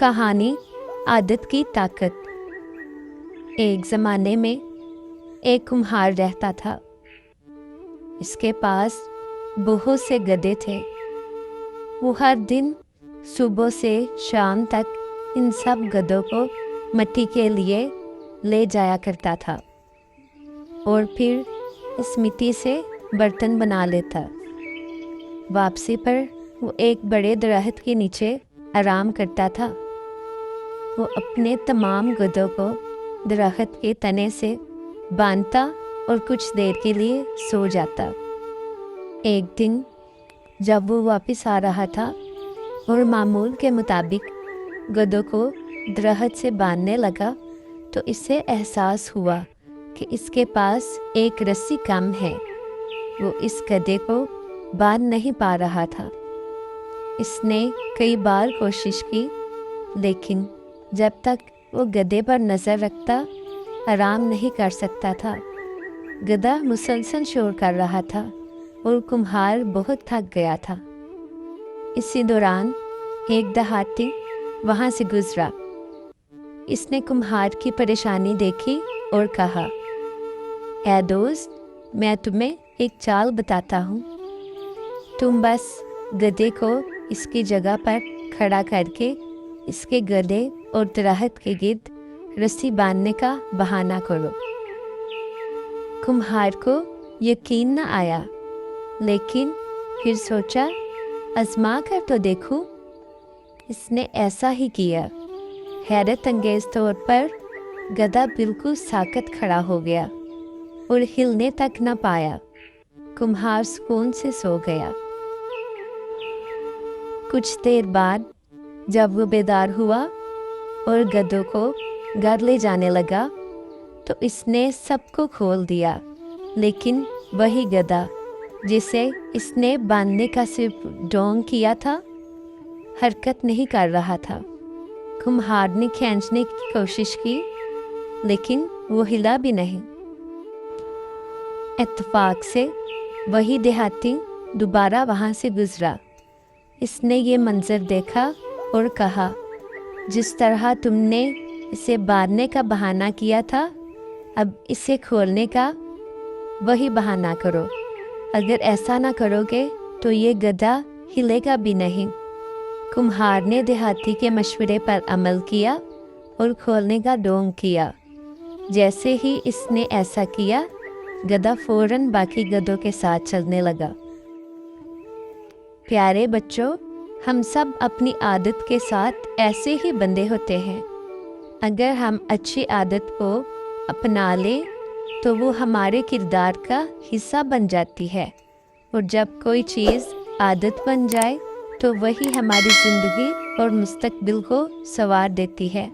कहानी आदत की ताकत। एक ज़माने में एक कुम्हार रहता था। इसके पास बहुत से गधे थे। वो हर दिन सुबह से शाम तक इन सब गधों को मिट्टी के लिए ले जाया करता था और फिर इस मिट्टी से बर्तन बना लेता। वापसी पर वो एक बड़े दरख्त के नीचे आराम करता था। वो अपने तमाम गधों को दरख्त के तने से बांधता और कुछ देर के लिए सो जाता। एक दिन जब वो वापस आ रहा था और मामूल के मुताबिक गधों को दरख्त से बांधने लगा, तो इससे एहसास हुआ कि इसके पास एक रस्सी कम है। वो इस गधे को बांध नहीं पा रहा था। इसने कई बार कोशिश की, लेकिन जब तक वो गधे पर नज़र रखता आराम नहीं कर सकता था। गधा मुसलसल शोर कर रहा था और कुम्हार बहुत थक गया था। इसी दौरान एक देहाती वहाँ से गुजरा। इसने कुम्हार की परेशानी देखी और कहा, ऐ दोस्त, मैं तुम्हें एक चाल बताता हूँ। तुम बस गधे को इसकी जगह पर खड़ा करके इसके गले और दरख्त के गिर्द रस्सी बांधने का बहाना करो। कुम्हार को यकीन न आया, लेकिन फिर सोचा, आजमा कर तो देखूं। इसने ऐसा ही किया। हैरत अंगेज तौर पर गधा बिल्कुल साकत खड़ा हो गया और हिलने तक न पाया। कुम्हार सुकून से सो गया। कुछ देर बाद जब वो बेदार हुआ और गधों को घर ले जाने लगा, तो इसने सबको खोल दिया, लेकिन वही गधा जिसे इसने बांधने का सिर्फ ढोंग किया था, हरकत नहीं कर रहा था। कुम्हार ने खींचने की कोशिश की, लेकिन वो हिला भी नहीं। इत्तेफाक से वही देहाती दोबारा वहाँ से गुजरा। इसने ये मंजर देखा और कहा, जिस तरह तुमने इसे बांधने का बहाना किया था, अब इसे खोलने का वही बहाना करो। अगर ऐसा ना करोगे तो ये गधा हिलेगा भी नहीं। कुम्हार ने देहाती के मशवरे पर अमल किया और खोलने का ढोंग किया। जैसे ही इसने ऐसा किया, गधा फौरन बाकी गधों के साथ चलने लगा। प्यारे बच्चों, हम सब अपनी आदत के साथ ऐसे ही बंधे होते हैं। अगर हम अच्छी आदत को अपना लें तो वो हमारे किरदार का हिस्सा बन जाती है, और जब कोई चीज़ आदत बन जाए तो वही हमारी ज़िंदगी और मुस्तकबिल को संवार देती है।